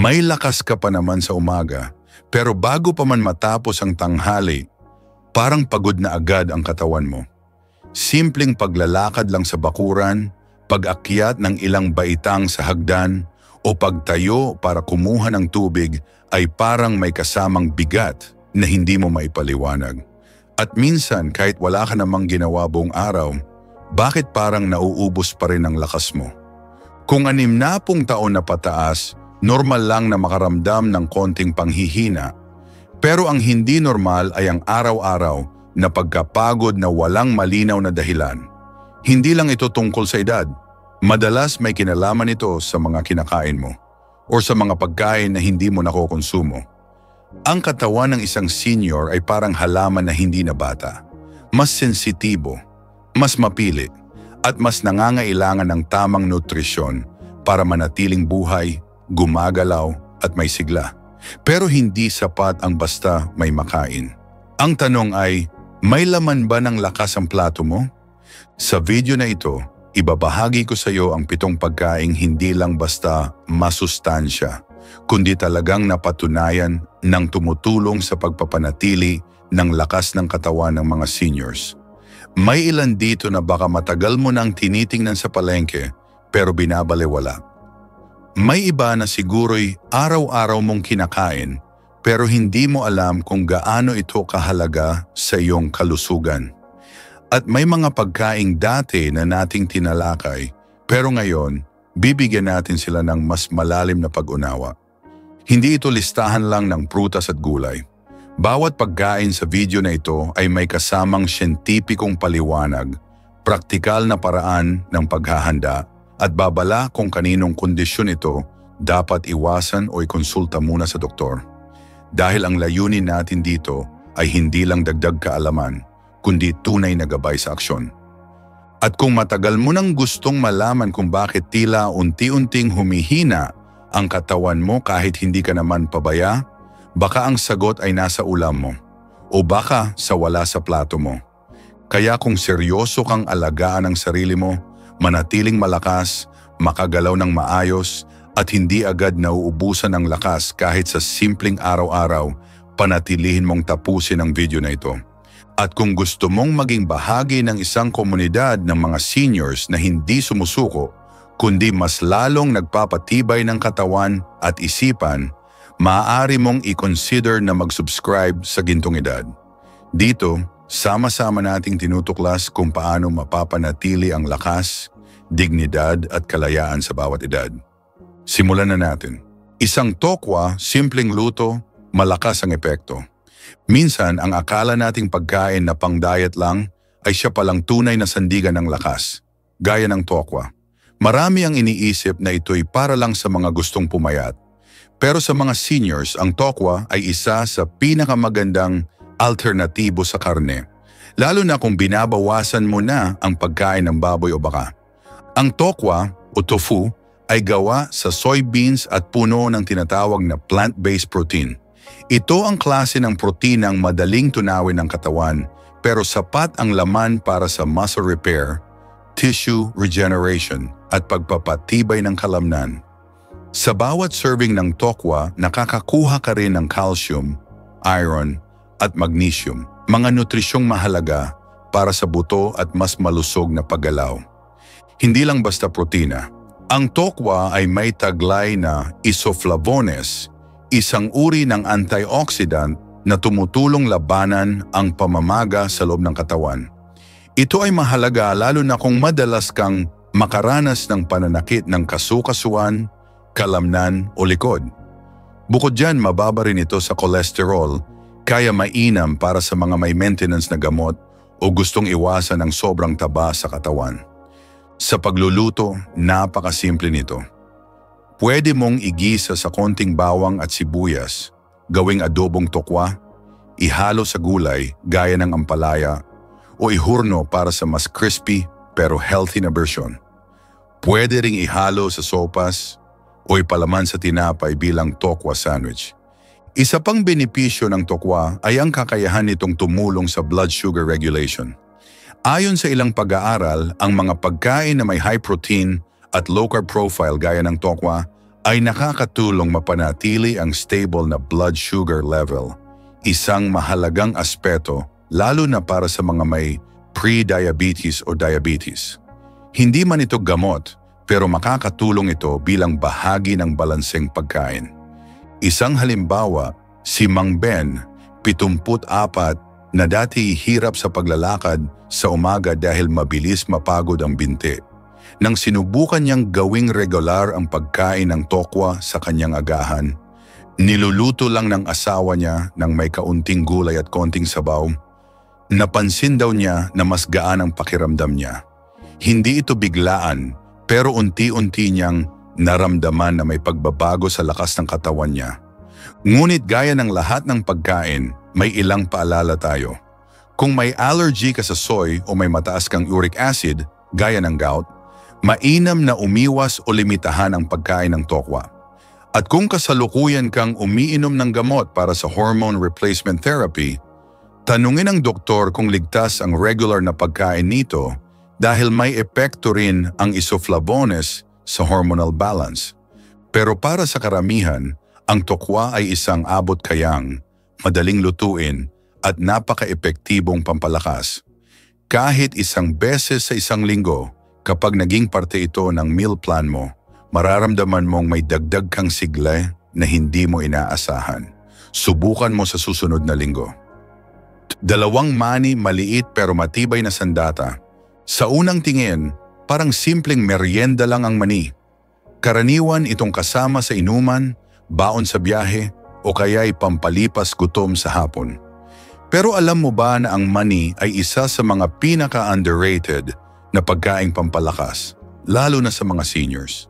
May lakas ka pa naman sa umaga, pero bago pa man matapos ang tanghali, parang pagod na agad ang katawan mo. Simpleng paglalakad lang sa bakuran, pag-akyat ng ilang baitang sa hagdan, o pagtayo para kumuha ng tubig ay parang may kasamang bigat na hindi mo maipaliwanag. At minsan kahit wala ka namang ginawa buong araw, bakit parang nauubos pa rin ang lakas mo? Kung 60 taon na pataas, normal lang na makaramdam ng konting panghihina. Pero ang hindi normal ay ang araw-araw na pagkapagod na walang malinaw na dahilan. Hindi lang ito tungkol sa edad. Madalas may kinalaman ito sa mga kinakain mo o sa mga pagkain na hindi mo nakokonsumo. Ang katawan ng isang senior ay parang halaman na hindi na bata. Mas sensitibo, mas mapili, at mas nangangailangan ng tamang nutrisyon para manatiling buhay, gumagalaw at may sigla. Pero hindi sapat ang basta may makain. Ang tanong ay, may laman ba ng lakas ang plato mo? Sa video na ito, ibabahagi ko sa iyo ang 7 pagkaing hindi lang basta masustansya, kundi talagang napatunayan ng tumutulong sa pagpapanatili ng lakas ng katawan ng mga seniors. May ilan dito na baka matagal mo nang tinitingnan sa palengke pero binabalewala. May iba na siguro'y araw-araw mong kinakain pero hindi mo alam kung gaano ito kahalaga sa iyong kalusugan. At may mga pagkaing dati na nating tinalakay pero ngayon bibigyan natin sila ng mas malalim na pag-unawa. Hindi ito listahan lang ng prutas at gulay. Bawat pagkain sa video na ito ay may kasamang siyentipikong paliwanag, praktikal na paraan ng paghahanda at babala kung kaninong kondisyon ito dapat iwasan o ikonsulta muna sa doktor. Dahil ang layunin natin dito ay hindi lang dagdag kaalaman, kundi tunay na gabay sa aksyon. At kung matagal mo nang gustong malaman kung bakit tila unti-unting humihina ang katawan mo kahit hindi ka naman pabaya, baka ang sagot ay nasa ulam mo o baka sa wala sa plato mo. Kaya kung seryoso kang alagaan ang sarili mo, manatiling malakas, makagalaw ng maayos, at hindi agad nauubusan ng lakas kahit sa simpleng araw-araw, panatilihin mong tapusin ang video na ito. At kung gusto mong maging bahagi ng isang komunidad ng mga seniors na hindi sumusuko, kundi mas lalong nagpapatibay ng katawan at isipan, maaari mong i-consider na mag-subscribe sa Gintong Edad. Dito, sama-sama nating tinutuklas kung paano mapapanatili ang lakas, dignidad at kalayaan sa bawat edad. Simulan na natin. Isang tokwa, simpleng luto, malakas ang epekto. Minsan, ang akala nating pagkain na pang-diet lang ay siya palang tunay na sandigan ng lakas, gaya ng tokwa. Marami ang iniisip na ito'y para lang sa mga gustong pumayat. Pero sa mga seniors, ang tokwa ay isa sa pinakamagandang alternatibo sa karne, lalo na kung binabawasan mo na ang pagkain ng baboy o baka. Ang tokwa o tofu ay gawa sa soybeans at puno ng tinatawag na plant-based protein. Ito ang klase ng proteinang madaling tunawin ng katawan pero sapat ang laman para sa muscle repair, tissue regeneration at pagpapatibay ng kalamnan. Sa bawat serving ng tokwa, nakakakuha ka rin ng calcium, iron at magnesium, mga nutrisyong mahalaga para sa buto at mas malusog na paggalaw. Hindi lang basta protina. Ang tokwa ay may taglay na isoflavones, isang uri ng antioxidant na tumutulong labanan ang pamamaga sa loob ng katawan. Ito ay mahalaga lalo na kung madalas kang makaranas ng pananakit ng kasukasuan, kalamnan o likod. Bukod dyan, mababa rin ito sa cholesterol, kaya mainam para sa mga may maintenance na gamot o gustong iwasan ng sobrang taba sa katawan. Sa pagluluto, napakasimple nito. Pwede mong igisa sa konting bawang at sibuyas, gawing adobong tokwa, ihalo sa gulay gaya ng ampalaya, o ihurno para sa mas crispy pero healthy na version. Pwede ring ihalo sa sopas o ipalaman sa tinapay bilang tokwa sandwich. Isa pang benepisyo ng tokwa ay ang kakayahan nitong tumulong sa blood sugar regulation. Ayon sa ilang pag-aaral, ang mga pagkain na may high protein at low carb profile gaya ng tokwa ay nakakatulong mapanatili ang stable na blood sugar level, isang mahalagang aspeto lalo na para sa mga may pre-diabetes o diabetes. Hindi man ito gamot, pero makakatulong ito bilang bahagi ng balanseng pagkain. Isang halimbawa, si Mang Ben, 74, na dati hirap sa paglalakad sa umaga dahil mabilis mapagod ang binti. Nang sinubukan niyang gawing regular ang pagkain ng tokwa sa kanyang agahan, niluluto lang ng asawa niya ng may kaunting gulay at konting sabaw, napansin daw niya na mas gaan ang pakiramdam niya. Hindi ito biglaan, pero unti-unti niyang naramdaman na may pagbabago sa lakas ng katawan niya. Ngunit gaya ng lahat ng pagkain, may ilang paalala tayo. Kung may allergy ka sa soy o may mataas kang uric acid, gaya ng gout, mainam na umiwas o limitahan ang pagkain ng tokwa. At kung kasalukuyan kang umiinom ng gamot para sa hormone replacement therapy, tanungin ang doktor kung ligtas ang regular na pagkain nito dahil may epekto rin ang isoflavones sa hormonal balance. Pero para sa karamihan, ang tokwa ay isang abot-kayang, madaling lutuin at napaka-epektibong pampalakas. Kahit isang beses sa isang linggo, kapag naging parte ito ng meal plan mo, mararamdaman mong may dagdag kang sigla na hindi mo inaasahan. Subukan mo sa susunod na linggo. 2 mani maliit pero matibay na sandata. Sa unang tingin, parang simpleng merienda lang ang mani. Karaniwan itong kasama sa inuman, baon sa biyahe, o kaya'y pampalipas gutom sa hapon. Pero alam mo ba na ang mani ay isa sa mga pinaka-underrated na pagkaing pampalakas, lalo na sa mga seniors?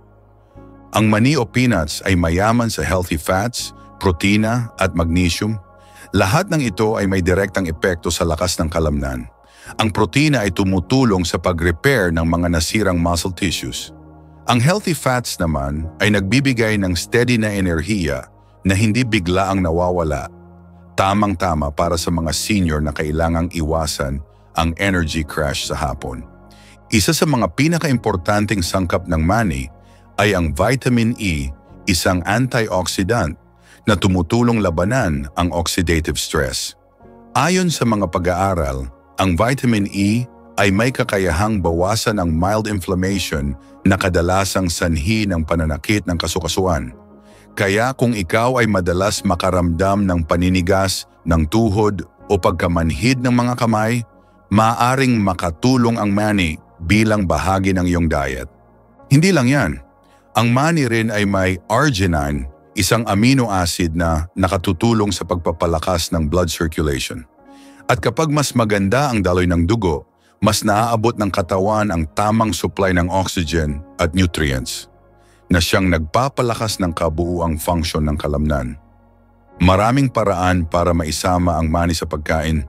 Ang mani o peanuts ay mayaman sa healthy fats, protina at magnesium. Lahat ng ito ay may direktang epekto sa lakas ng kalamnan. Ang protina ay tumutulong sa pag-repair ng mga nasirang muscle tissues. Ang healthy fats naman ay nagbibigay ng steady na enerhiya na hindi bigla ang nawawala, tamang-tama para sa mga senior na kailangang iwasan ang energy crash sa hapon. Isa sa mga pinaka-importanting sangkap ng mani ay ang vitamin E, isang antioxidant na tumutulong labanan ang oxidative stress. Ayon sa mga pag-aaral, ang vitamin E ay may kakayahang bawasan ang mild inflammation na kadalasang sanhi ng pananakit ng kasukasuan. Kaya kung ikaw ay madalas makaramdam ng paninigas, ng tuhod o pagkamanhid ng mga kamay, maaaring makatulong ang mani bilang bahagi ng iyong diet. Hindi lang yan, ang mani rin ay may arginine, isang amino acid na nakatutulong sa pagpapalakas ng blood circulation. At kapag mas maganda ang daloy ng dugo, mas naaabot ng katawan ang tamang supply ng oxygen at nutrients, na siyang nagpapalakas ng kabuuang function ng kalamnan. Maraming paraan para maisama ang mani sa pagkain.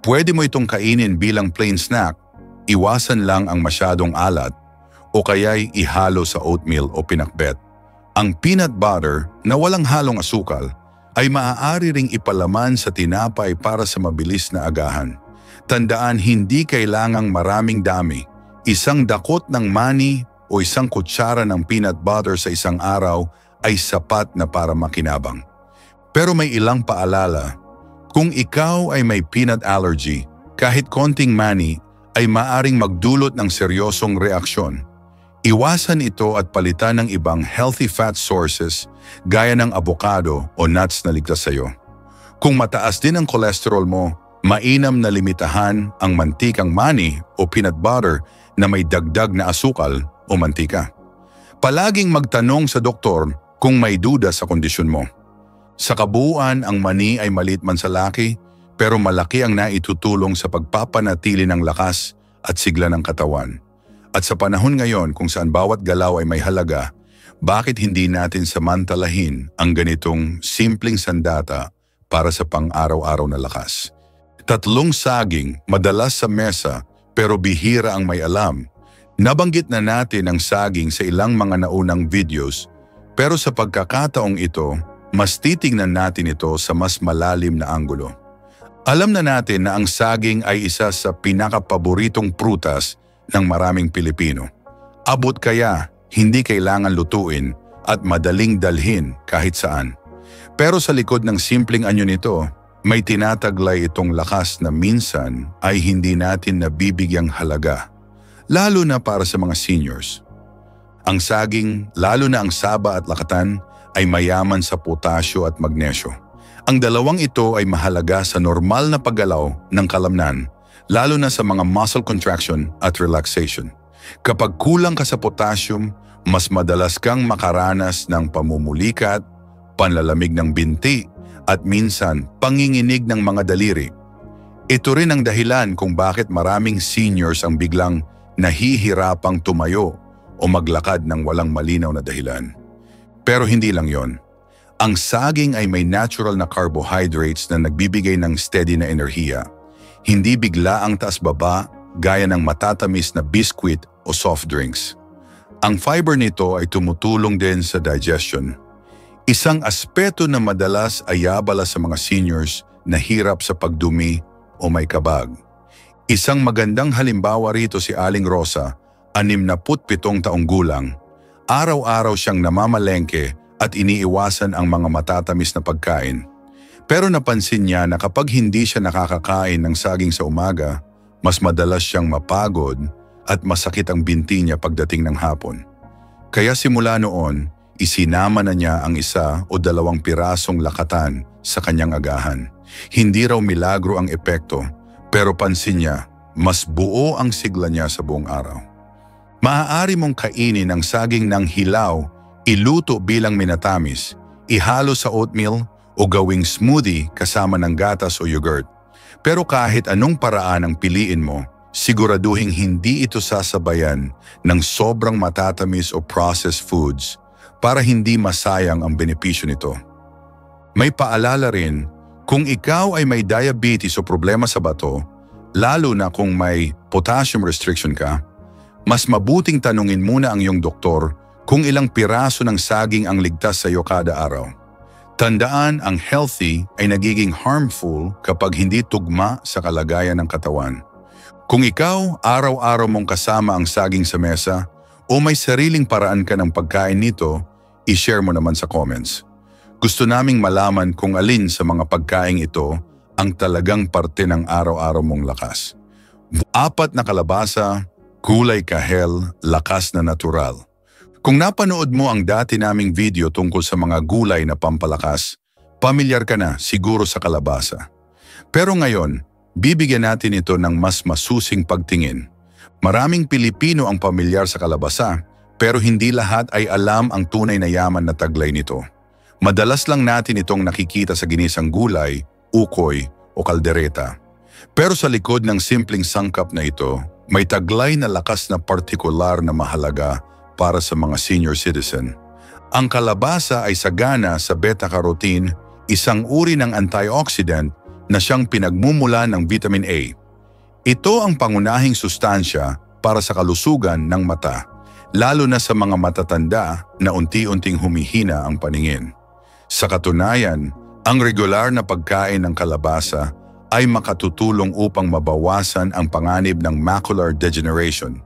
Pwede mo itong kainin bilang plain snack, iwasan lang ang masyadong alat, o kaya'y ihalo sa oatmeal o pinakbet. Ang peanut butter na walang halong asukal ay maaari ring ipalaman sa tinapay para sa mabilis na agahan. Tandaan, hindi kailangang maraming dami. Isang dakot ng mani o isang kutsara ng peanut butter sa isang araw ay sapat na para makinabang. Pero may ilang paalala. Kung ikaw ay may peanut allergy, kahit konting mani ay maaring magdulot ng seryosong reaksyon. Iwasan ito at palitan ng ibang healthy fat sources gaya ng avocado o nuts na ligtas sa iyo. Kung mataas din ang cholesterol mo, mainam na limitahan ang mantikang mani o peanut butter na may dagdag na asukal o mantika. Palaging magtanong sa doktor kung may duda sa kondisyon mo. Sa kabuuan, ang mani ay maliit man sa laki, pero malaki ang naitutulong sa pagpapanatili ng lakas at sigla ng katawan. At sa panahon ngayon kung saan bawat galaw ay may halaga, bakit hindi natin samantalahin ang ganitong simpleng sandata para sa pang-araw-araw na lakas? 3 saging madalas sa mesa pero bihira ang may alam. Nabanggit na natin ang saging sa ilang mga naunang videos, pero sa pagkakataong ito, mas titingnan natin ito sa mas malalim na anggulo. Alam na natin na ang saging ay isa sa pinakapaboritong prutas ng maraming Pilipino. Abot kaya, hindi kailangan lutuin at madaling dalhin kahit saan. Pero sa likod ng simpleng anyo nito, may tinataglay itong lakas na minsan ay hindi natin nabibigyang halaga, lalo na para sa mga seniors. Ang saging, lalo na ang saba at lakatan, ay mayaman sa potasyo at magnesyo. Ang dalawang ito ay mahalaga sa normal na paggalaw ng kalamnan, lalo na sa mga muscle contraction at relaxation. Kapag kulang ka sa potassium, mas madalas kang makaranas ng pamumulikat, panlalamig ng binti, at minsan panginginig ng mga daliri. Ito rin ang dahilan kung bakit maraming seniors ang biglang nahihirapang tumayo o maglakad ng walang malinaw na dahilan. Pero hindi lang yon. Ang saging ay may natural na carbohydrates na nagbibigay ng steady na enerhiya. Hindi bigla ang taas-baba gaya ng matatamis na biscuit o soft drinks. Ang fiber nito ay tumutulong din sa digestion. Isang aspeto na madalas ay abala sa mga seniors na hirap sa pagdumi o may kabag. Isang magandang halimbawa rito si Aling Rosa, 67 taong gulang. Araw-araw siyang namamalengke at iniiwasan ang mga matatamis na pagkain. Pero napansin niya na kapag hindi siya nakakakain ng saging sa umaga, mas madalas siyang mapagod at masakit ang binti niya pagdating ng hapon. Kaya simula noon, isinama na niya ang 1 o 2 pirasong lakatan sa kanyang agahan. Hindi raw milagro ang epekto, pero pansin niya, mas buo ang sigla niya sa buong araw. Maaari mong kainin ang saging ng hilaw, iluto bilang minatamis, ihalo sa oatmeal o gawing smoothie kasama ng gatas o yogurt. Pero kahit anong paraan ang piliin mo, siguraduhing hindi ito sasabayan ng sobrang matatamis o processed foods para hindi masayang ang benepisyo nito. May paalala rin, kung ikaw ay may diabetes o problema sa bato, lalo na kung may potassium restriction ka, mas mabuting tanungin muna ang iyong doktor kung ilang piraso ng saging ang ligtas sa iyo kada araw. Tandaan, ang healthy ay nagiging harmful kapag hindi tugma sa kalagayan ng katawan. Kung ikaw, araw-araw mong kasama ang saging sa mesa o may sariling paraan ka ng pagkain nito, i-share mo naman sa comments. Gusto naming malaman kung alin sa mga pagkain ito ang talagang parte ng araw-araw mong lakas. 4 na kalabasa, kulay kahel, lakas na natural. Kung napanood mo ang dati naming video tungkol sa mga gulay na pampalakas, pamilyar ka na siguro sa kalabasa. Pero ngayon, bibigyan natin ito ng mas masusing pagtingin. Maraming Pilipino ang pamilyar sa kalabasa, pero hindi lahat ay alam ang tunay na yaman na taglay nito. Madalas lang natin itong nakikita sa ginisang gulay, ukoy o kaldereta. Pero sa likod ng simpleng sangkap na ito, may taglay na lakas na partikular na mahalaga para sa mga senior citizen. Ang kalabasa ay sagana sa beta-carotene, isang uri ng antioxidant na siyang pinagmumula ng vitamin A. Ito ang pangunahing sustansya para sa kalusugan ng mata, lalo na sa mga matatanda na unti-unting humihina ang paningin. Sa katunayan, ang regular na pagkain ng kalabasa ay makatutulong upang mabawasan ang panganib ng macular degeneration,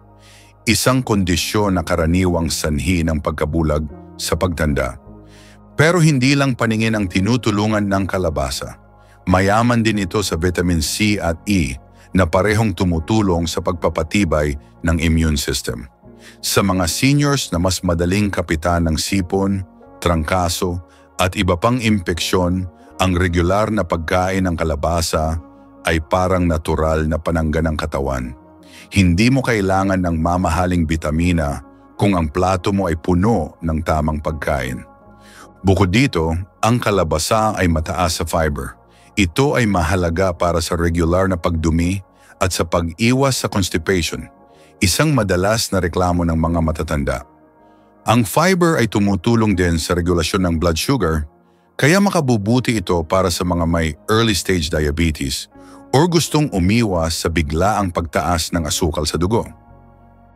isang kondisyon na karaniwang sanhi ng pagkabulag sa pagtanda. Pero hindi lang paningin ang tinutulungan ng kalabasa. Mayaman din ito sa vitamin C at E na parehong tumutulong sa pagpapatibay ng immune system. Sa mga seniors na mas madaling kapitan ng sipon, trangkaso at iba pang impeksyon, ang regular na pagkain ng kalabasa ay parang natural na panangga ng katawan. Hindi mo kailangan ng mamahaling bitamina kung ang plato mo ay puno ng tamang pagkain. Bukod dito, ang kalabasa ay mataas sa fiber. Ito ay mahalaga para sa regular na pagdumi at sa pag-iwas sa constipation, isang madalas na reklamo ng mga matatanda. Ang fiber ay tumutulong din sa regulasyon ng blood sugar, kaya makabubuti ito para sa mga may early stage diabetes o gustong umiwas sa biglaang pagtaas ng asukal sa dugo.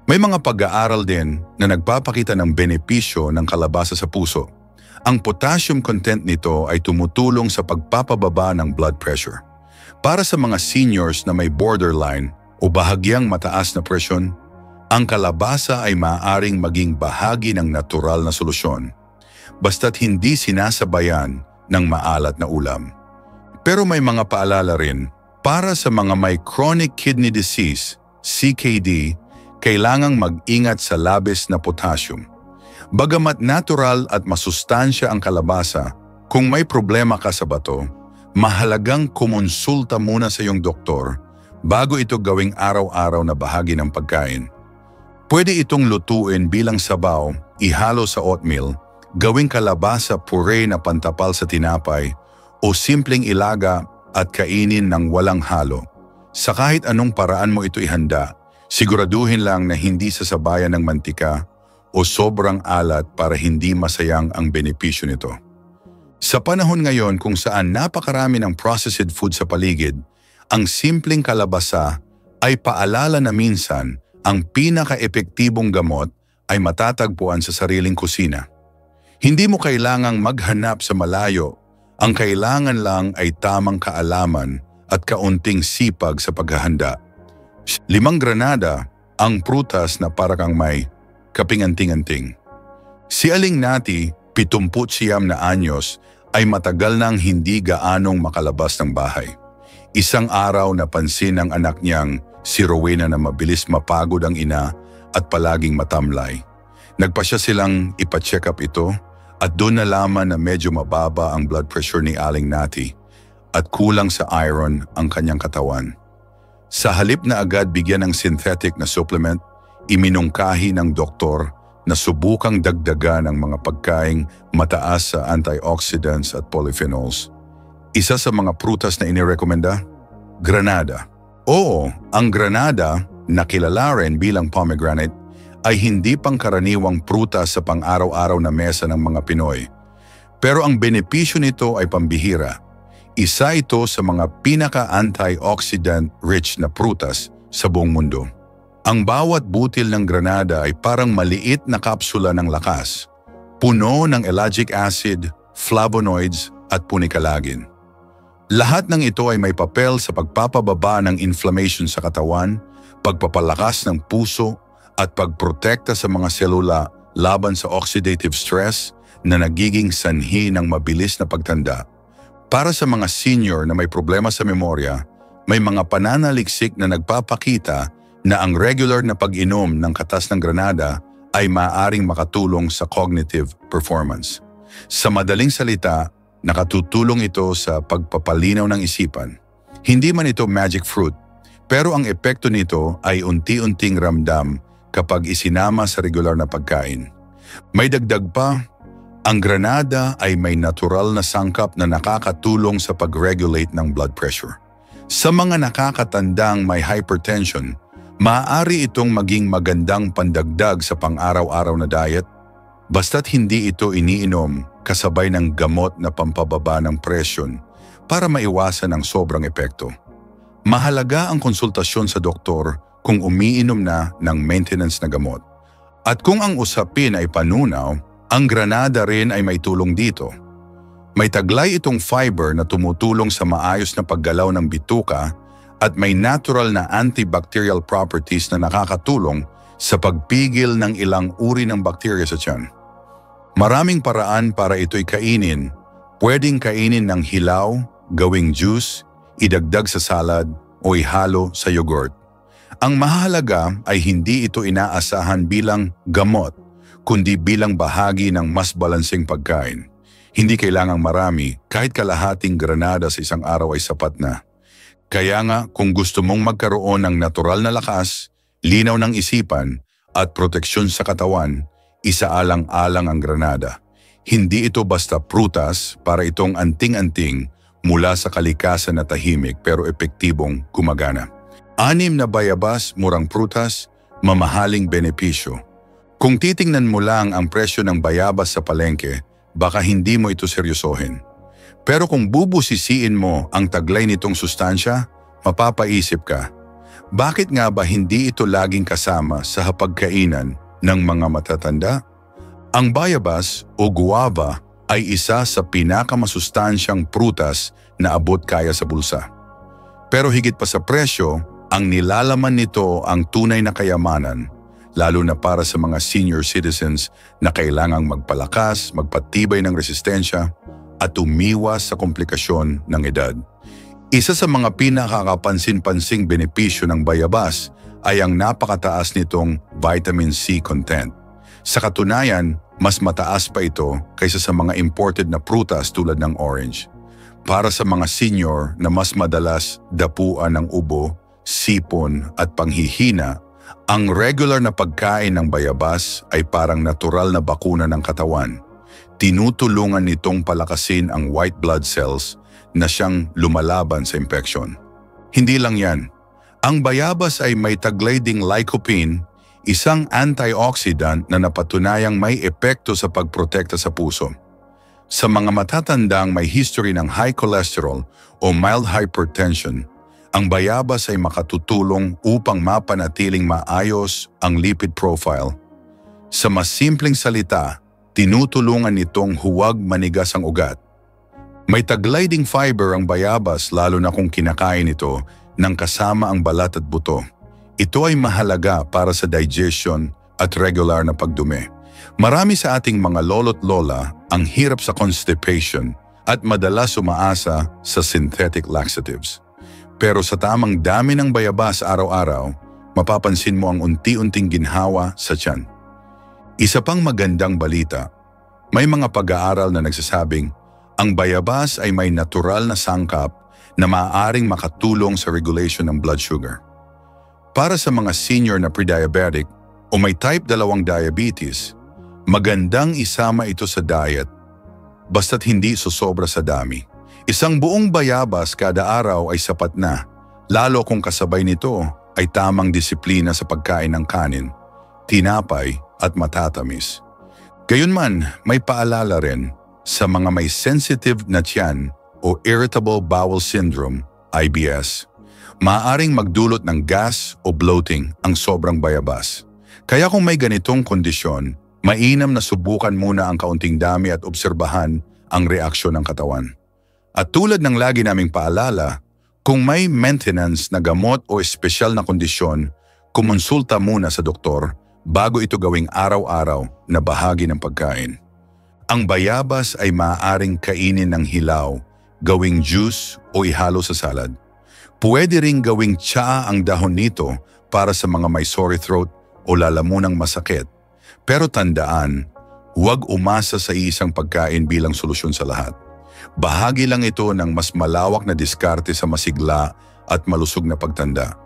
May mga pag-aaral din na nagpapakita ng benepisyo ng kalabasa sa puso. Ang potassium content nito ay tumutulong sa pagpapababa ng blood pressure. Para sa mga seniors na may borderline o bahagyang mataas na presyon, ang kalabasa ay maaaring maging bahagi ng natural na solusyon. basta't hindi sinasabayan ng maalat na ulam. Pero may mga paalala rin, para sa mga may chronic kidney disease, CKD, kailangang mag-ingat sa labis na potassium. Bagamat natural at masustansya ang kalabasa, kung may problema ka sa bato, mahalagang kumonsulta muna sa iyong doktor bago ito gawing araw-araw na bahagi ng pagkain. Pwede itong lutuin bilang sabaw, ihalo sa oatmeal, gawing kalabasa puree na pantapal sa tinapay, o simpleng ilaga at kainin ng walang halo. Sa kahit anong paraan mo ito ihanda, siguraduhin lang na hindi sasabayan ng mantika o sobrang alat para hindi masayang ang benepisyo nito. Sa panahon ngayon kung saan napakarami ng processed food sa paligid, ang simpleng kalabasa ay paalala na minsan ang pinaka-epektibong gamot ay matatagpuan sa sariling kusina. Hindi mo kailangang maghanap sa malayo, ang kailangan lang ay tamang kaalaman at kaunting sipag sa paghahanda. 5 granada, ang prutas na para kang may kapinganting-anting. Si Aling Nati, 79 na anyos, ay matagal nang hindi gaanong makalabas ng bahay. Isang araw napansin ng anak niyang si Rowena na mabilis mapagod ang ina at palaging matamlay. Nagpasya silang ipa-check up ito at doon nalaman na medyo mababa ang blood pressure ni Aling Nati at kulang sa iron ang kanyang katawan. Sa halip na agad bigyan ng synthetic na supplement, iminungkahi ng doktor na subukang dagdagan ang mga pagkaing mataas sa antioxidants at polyphenols. Isa sa mga prutas na inirekomenda? Granada. Oo, ang granada, na kilala rin bilang pomegranate, ay hindi pangkaraniwang prutas sa pang-araw-araw na mesa ng mga Pinoy. Pero ang benepisyo nito ay pambihira. Isa ito sa mga pinaka-antioxidant-rich na prutas sa buong mundo. Ang bawat butil ng granada ay parang maliit na kapsula ng lakas, puno ng ellagic acid, flavonoids at punikalagin. Lahat ng ito ay may papel sa pagpapababa ng inflammation sa katawan, pagpapalakas ng puso at pagprotekta sa mga selula laban sa oxidative stress na nagiging sanhi ng mabilis na pagtanda. Para sa mga senior na may problema sa memorya, may mga pananaliksik na nagpapakita na ang regular na pag-inom ng katas ng granada ay maaaring makatulong sa cognitive performance. Sa madaling salita, nakatutulong ito sa pagpapalinaw ng isipan. Hindi man ito magic fruit, pero ang epekto nito ay unti-unting ramdam kapag isinama sa regular na pagkain. May dagdag pa, ang granada ay may natural na sangkap na nakakatulong sa pag-regulate ng blood pressure. Sa mga nakakatandang may hypertension, maaari itong maging magandang pandagdag sa pang-araw-araw na diet, basta't hindi ito iniinom kasabay ng gamot na pampababa ng presyon para maiwasan ang sobrang epekto. Mahalaga ang konsultasyon sa doktor kung umiinom na ng maintenance na gamot. At kung ang usapin ay panunaw, ang granada rin ay may tulong dito. May taglay itong fiber na tumutulong sa maayos na paggalaw ng bituka at may natural na antibacterial properties na nakakatulong sa pagpigil ng ilang uri ng bakterya sa tiyan. Maraming paraan para ito'y kainin. Pwedeng kainin ng hilaw, gawing juice, idagdag sa salad o ihalo sa yogurt. Ang mahalaga ay hindi ito inaasahan bilang gamot, kundi bilang bahagi ng mas balanseng pagkain. Hindi kailangang marami, kahit kalahating granada sa isang araw ay sapat na. Kaya nga kung gusto mong magkaroon ng natural na lakas, linaw ng isipan at proteksyon sa katawan, isaalang-alang ang granada. Hindi ito basta prutas para itong anting-anting mula sa kalikasan na tahimik pero epektibong gumagana. 6 na bayabas, murang prutas, mamahaling benepisyo. Kung titingnan mo lang ang presyo ng bayabas sa palengke, baka hindi mo ito seryosohin. Pero kung bubusisiin mo ang taglay nitong sustansya, mapapaisip ka, bakit nga ba hindi ito laging kasama sa hapagkainan ng mga matatanda? Ang bayabas o guava ay isa sa pinakamasustansyang prutas na abot kaya sa bulsa. Pero higit pa sa presyo, ang nilalaman nito ang tunay na kayamanan. lalo na para sa mga senior citizens na kailangang magpalakas, magpatibay ng resistensya at umiwas sa komplikasyon ng edad. Isa sa mga pinakakapansin-pansing benepisyo ng bayabas ay ang napakataas nitong vitamin C content. Sa katunayan, mas mataas pa ito kaysa sa mga imported na prutas tulad ng orange. Para sa mga senior na mas madalas dapuan ng ubo, sipon at panghihina, ang regular na pagkain ng bayabas ay parang natural na bakuna ng katawan. Tinutulungan nitong palakasin ang white blood cells na siyang lumalaban sa infeksyon. Hindi lang yan. Ang bayabas ay may taglay ding lycopene, isang antioxidant na napatunayang may epekto sa pagprotekta sa puso. Sa mga matatandang may history ng high cholesterol o mild hypertension, ang bayabas ay makatutulong upang mapanatiling maayos ang lipid profile. Sa mas simpleng salita, tinutulungan nitong huwag manigas ang ugat. May taglay ding fiber ang bayabas lalo na kung kinakain ito ng kasama ang balat at buto. Ito ay mahalaga para sa digestion at regular na pagdumi. Marami sa ating mga lolo't lola ang hirap sa constipation at madalas umaasa sa synthetic laxatives. Pero sa tamang dami ng bayabas araw-araw, mapapansin mo ang unti-unting ginhawa sa tiyan. Isa pang magandang balita, may mga pag-aaral na nagsasabing ang bayabas ay may natural na sangkap na maaaring makatulong sa regulation ng blood sugar. Para sa mga senior na pre-diabetic o may type 2 diabetes, magandang isama ito sa diet basta't hindi susobra sa dami. Isang buong bayabas kada araw ay sapat na, lalo kung kasabay nito ay tamang disiplina sa pagkain ng kanin, tinapay at matatamis. Gayunman, may paalala rin sa mga may sensitive na tiyan o irritable bowel syndrome, IBS. Maaaring magdulot ng gas o bloating ang sobrang bayabas. Kaya kung may ganitong kondisyon, mainam na subukan muna ang kaunting dami at obserbahan ang reaksyon ng katawan. At tulad ng lagi naming paalala, kung may maintenance na gamot o espesyal na kondisyon, kumonsulta muna sa doktor bago ito gawing araw-araw na bahagi ng pagkain. Ang bayabas ay maaaring kainin ng hilaw, gawing juice o ihalo sa salad. Pwede ring gawing tsaa ang dahon nito para sa mga may sore throat o lalamunang masakit. Pero tandaan, huwag umasa sa isang pagkain bilang solusyon sa lahat. Bahagi lang ito ng mas malawak na diskarte sa masigla at malusog na pagtanda.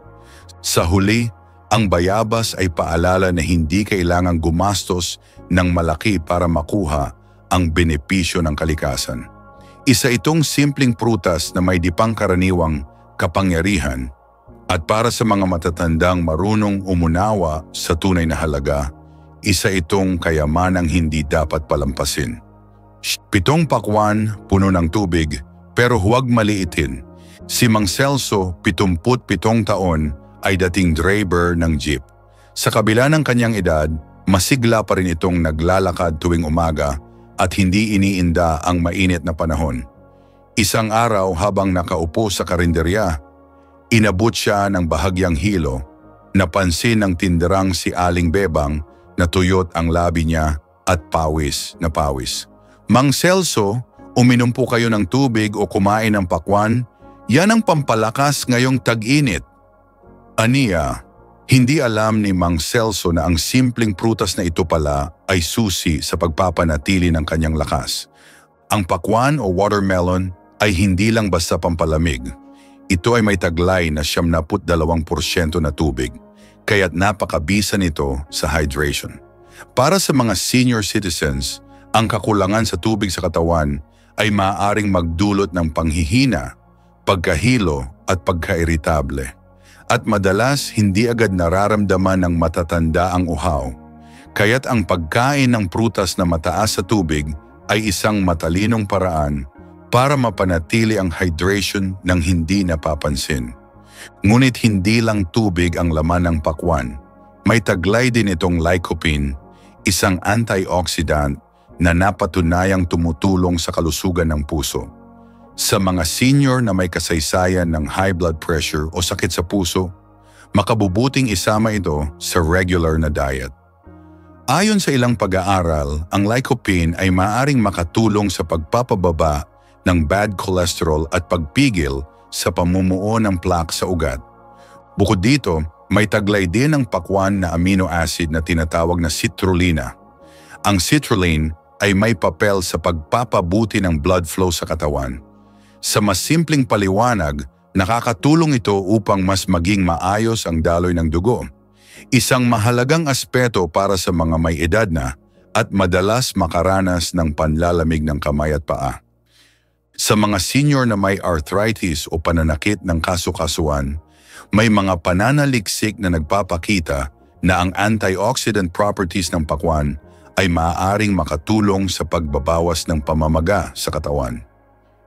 Sa huli, ang bayabas ay paalala na hindi kailangang gumastos ng malaki para makuha ang benepisyo ng kalikasan. Isa itong simpleng prutas na may di pangkaraniwang kapangyarihan at para sa mga matatandang marunong umunawa sa tunay na halaga, isa itong kayamanang hindi dapat palampasin. 7 pakwan, puno ng tubig, pero huwag maliitin. Si Mang Celso, 77 taon, ay dating driver ng jeep. Sa kabila ng kanyang edad, masigla pa rin itong naglalakad tuwing umaga at hindi iniinda ang mainit na panahon. Isang araw habang nakaupo sa karinderya, inabot siya ng bahagyang hilo. Napansin ng tinderang si Aling Bebang na tuyot ang labi niya at pawis na pawis. Mang Celso, uminom po kayo ng tubig o kumain ng pakwan, yan ang pampalakas ngayong tag-init. Aniya, hindi alam ni Mang Celso na ang simpleng prutas na ito pala ay susi sa pagpapanatili ng kanyang lakas. Ang pakwan o watermelon ay hindi lang basta pampalamig. Ito ay may taglay na 72% na tubig, kaya't napakabisa nito sa hydration. Para sa mga senior citizens, ang kakulangan sa tubig sa katawan ay maaaring magdulot ng panghihina, pagkahilo at pagka-iritable. At madalas hindi agad nararamdaman ng matatanda ang uhaw. Kaya't ang pagkain ng prutas na mataas sa tubig ay isang matalinong paraan para mapanatili ang hydration ng hindi napapansin. Ngunit hindi lang tubig ang laman ng pakwan. May taglay din itong lycopene, isang antioxidant na napatunayang tumutulong sa kalusugan ng puso. Sa mga senior na may kasaysayan ng high blood pressure o sakit sa puso, makabubuting isama ito sa regular na diet. Ayon sa ilang pag-aaral, ang lycopene ay maaaring makatulong sa pagpapababa ng bad cholesterol at pagpigil sa pamumuo ng plaque sa ugat. Bukod dito, may taglay din ang pakwan na amino acid na tinatawag na citrulline. Ang citrulline ay may papel sa pagpapabuti ng blood flow sa katawan. Sa mas simpleng paliwanag, nakakatulong ito upang mas maging maayos ang daloy ng dugo. Isang mahalagang aspeto para sa mga may edad na at madalas makaranas ng panlalamig ng kamay at paa. Sa mga senior na may arthritis o pananakit ng kasukasuan, may mga pananaliksik na nagpapakita na ang antioxidant properties ng pakwan ay maaaring makatulong sa pagbabawas ng pamamaga sa katawan.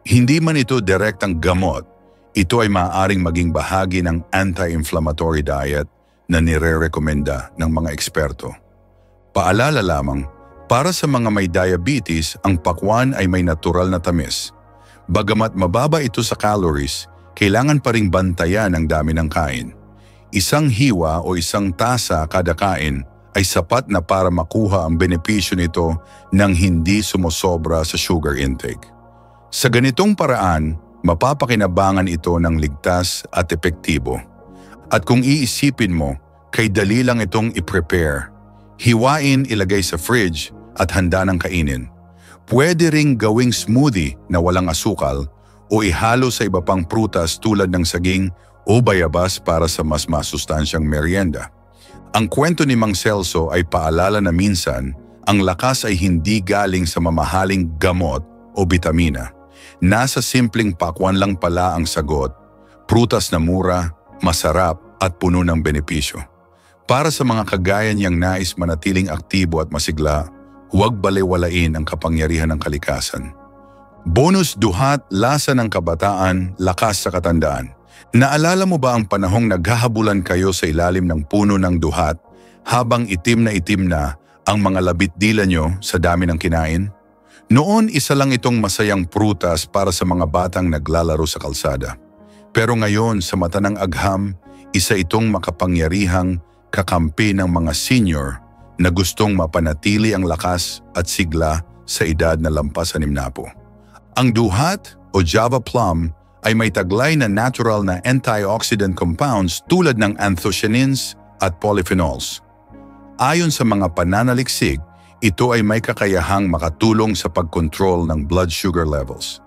Hindi man ito direktang gamot, ito ay maaaring maging bahagi ng anti-inflammatory diet na nire-rekomenda ng mga eksperto. Paalala lamang, para sa mga may diabetes, ang pakwan ay may natural na tamis. Bagamat mababa ito sa calories, kailangan pa ring bantayan ang dami ng kain. Isang hiwa o isang tasa kada kain ay sapat na para makuha ang benepisyo nito nang hindi sumosobra sa sugar intake. Sa ganitong paraan, mapapakinabangan ito ng ligtas at epektibo. At kung iisipin mo, kay dali lang itong i-prepare. Hiwain, ilagay sa fridge at handa ng kainin. Pwede ring gawing smoothie na walang asukal o ihalo sa iba pang prutas tulad ng saging o bayabas para sa mas masustansyang merienda. Ang kwento ni Mang Celso ay paalala na minsan, ang lakas ay hindi galing sa mamahaling gamot o bitamina. Nasa simpleng pakwan lang pala ang sagot, prutas na mura, masarap at puno ng benepisyo. Para sa mga kagaya niyang nais manatiling aktibo at masigla, huwag balewalain ang kapangyarihan ng kalikasan. Bonus duhat, lasa ng kabataan, lakas sa katandaan. Naalala mo ba ang panahong naghahabulan kayo sa ilalim ng puno ng duhat habang itim na ang mga labit-dila nyo sa dami ng kinain? Noon, isa lang itong masayang prutas para sa mga batang naglalaro sa kalsada. Pero ngayon, sa mata ng agham, isa itong makapangyarihang kakampi ng mga senior na gustong mapanatili ang lakas at sigla sa edad na lampas 60. Ang duhat o Java plum ay may taglay na natural na antioxidant compounds tulad ng anthocyanins at polyphenols. Ayon sa mga pananaliksik, ito ay may kakayahang makatulong sa pagkontrol ng blood sugar levels.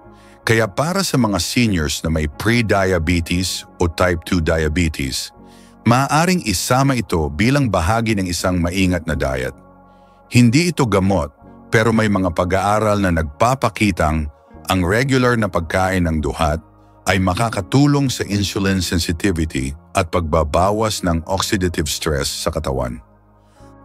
Kaya para sa mga seniors na may pre-diabetes o type 2 diabetes, maaaring isama ito bilang bahagi ng isang maingat na diet. Hindi ito gamot, pero may mga pag-aaral na nagpapakitang ang regular na pagkain ng duhat ay makakatulong sa insulin sensitivity at pagbabawas ng oxidative stress sa katawan.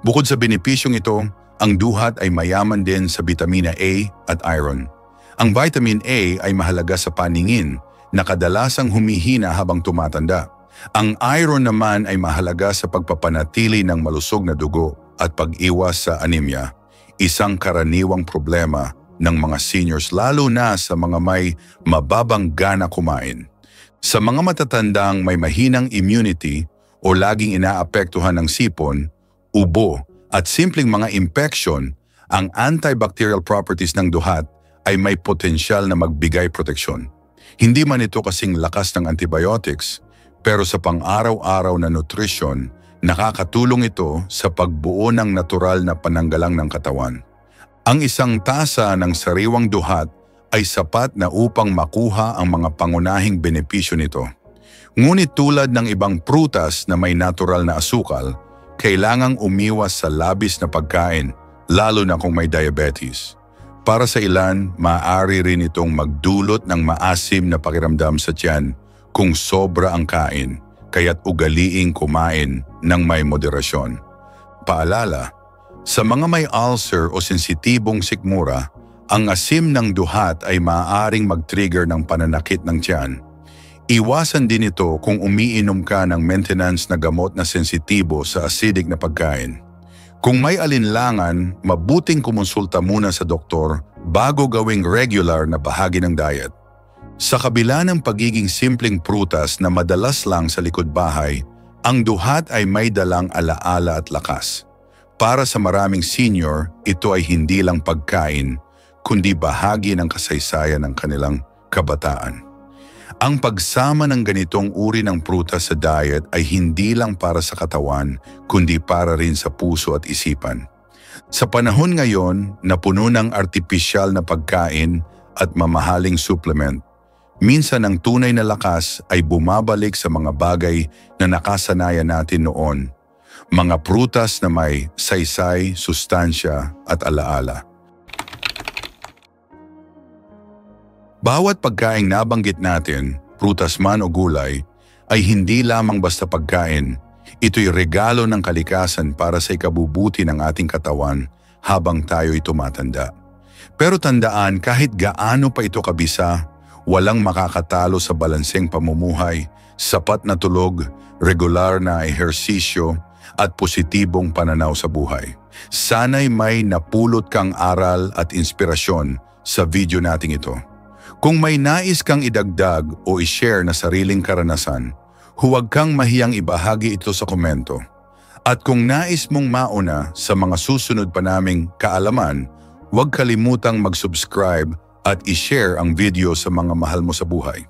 Bukod sa benepisyong ito, ang duhat ay mayaman din sa vitamina A at iron. Ang vitamin A ay mahalaga sa paningin na kadalasang humihina habang tumatanda. Ang iron naman ay mahalaga sa pagpapanatili ng malusog na dugo at pag-iwas sa anemia, isang karaniwang problema ng mga seniors lalo na sa mga may mababang gana kumain. Sa mga matatandang may mahinang immunity o laging inaapektuhan ng sipon, ubo at simpleng mga infection, ang antibacterial properties ng duhat ay may potensyal na magbigay proteksyon. Hindi man ito kasing lakas ng antibiotics, pero sa pang-araw-araw na nutrition, nakakatulong ito sa pagbuo ng natural na pananggalang ng katawan. Ang isang tasa ng sariwang duhat ay sapat na upang makuha ang mga pangunahing benepisyo nito. Ngunit tulad ng ibang prutas na may natural na asukal, kailangang umiwas sa labis na pagkain, lalo na kung may diabetes. Para sa ilan, maaari rin itong magdulot ng maasim na pakiramdam sa tiyan kung sobra ang kain, kaya't ugaliing kumain ng may moderasyon. Paalala, sa mga may ulcer o sensitibong sikmura, ang asim ng duhat ay maaaring mag-trigger ng pananakit ng tiyan. Iwasan din ito kung umiinom ka ng maintenance na gamot na sensitibo sa acidic na pagkain. Kung may alinlangan, mabuting kumonsulta muna sa doktor bago gawing regular na bahagi ng diet. Sa kabila ng pagiging simpleng prutas na madalas lang sa likod bahay, Ang duhat ay may dalang alaala at lakas. Para sa maraming senior, ito ay hindi lang pagkain, kundi bahagi ng kasaysayan ng kanilang kabataan. Ang pagsama ng ganitong uri ng prutas sa diet ay hindi lang para sa katawan, kundi para rin sa puso at isipan. Sa panahon ngayon na puno ng artipisyal na pagkain at mamahaling supplement, minsan ang tunay na lakas ay bumabalik sa mga bagay na nakasanayan natin noon. Mga prutas na may saysay, sustansya at alaala. Bawat pagkaing nabanggit natin, prutas man o gulay, ay hindi lamang basta pagkain. Ito'y regalo ng kalikasan para sa ikabubuti ng ating katawan habang tayo'y tumatanda. Pero tandaan, kahit gaano pa ito kabisa, walang makakatalo sa balanseng pamumuhay, sapat na tulog, regular na ehersisyo, at positibong pananaw sa buhay. Sana'y may napulot kang aral at inspirasyon sa video nating ito. Kung may nais kang idagdag o i-share na sariling karanasan, huwag kang mahiyang ibahagi ito sa komento. At kung nais mong mauna sa mga susunod pa naming kaalaman, huwag kalimutang mag-subscribe at i-share ang video sa mga mahal mo sa buhay.